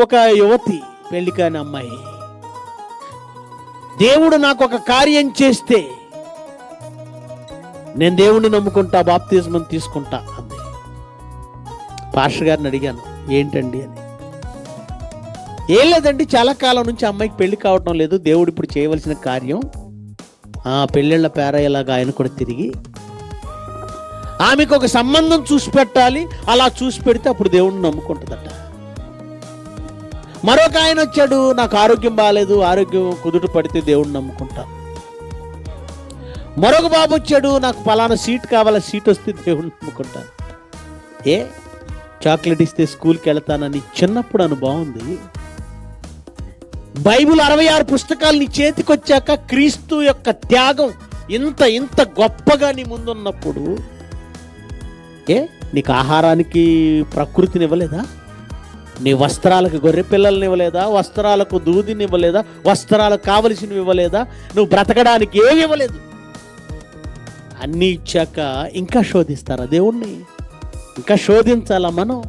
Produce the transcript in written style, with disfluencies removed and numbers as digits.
ఒక యువతి, పెళ్లి కాని అమ్మాయి, దేవుడు నాకు ఒక కార్యం చేస్తే నేను దేవుణ్ణి నమ్ముకుంటా, బాప్తిజం తీసుకుంటా అంది. పాస్టర్ గారిని అడిగాను, ఏంటండి అని. ఏం లేదండి, చాలా కాలం నుంచి అమ్మాయికి పెళ్లి కావటం లేదు, దేవుడు ఇప్పుడు చేయవలసిన కార్యం పెళ్ళిళ్ళ పేరయ్యేలాగా ఆయన కూడా తిరిగి ఆమెకు ఒక సంబంధం చూసి పెట్టాలి, అలా చూసి పెడితే అప్పుడు దేవుణ్ణి నమ్ముకుంటుందట. మరొక ఆయన వచ్చాడు, నాకు ఆరోగ్యం బాగాలేదు, ఆరోగ్యం కుదుట పడితే దేవుణ్ణి నమ్ముకుంటా. మరొక బాబు వచ్చాడు, నాకు పలానా సీట్ కావాలా, సీట్ వస్తే దేవుణ్ణి నమ్ముకుంటాను. చాక్లెట్ ఇస్తే స్కూల్కి వెళ్తానని చిన్నప్పుడు అనుభవం ఉంది. బైబిల్ 66 పుస్తకాలు నీ చేతికి వచ్చాక క్రీస్తు యొక్క త్యాగం ఇంత ఇంత గొప్పగా నీ ముందున్నప్పుడు నీకు ఆహారానికి ప్రకృతిని ఇవ్వలేదా? నీ వస్త్రాలకు గొర్రె పిల్లల్ని ఇవ్వలేదా? వస్త్రాలకు దూదిని ఇవ్వలేదా? వస్త్రాలకు కావలసినవి ఇవ్వలేదా? నువ్వు బ్రతకడానికి ఏమి ఇవ్వలేదు. అన్నీ ఇచ్చాక ఇంకా శోధిస్తారా దేవుణ్ణి? ఇంకా శోధించాలా మనం?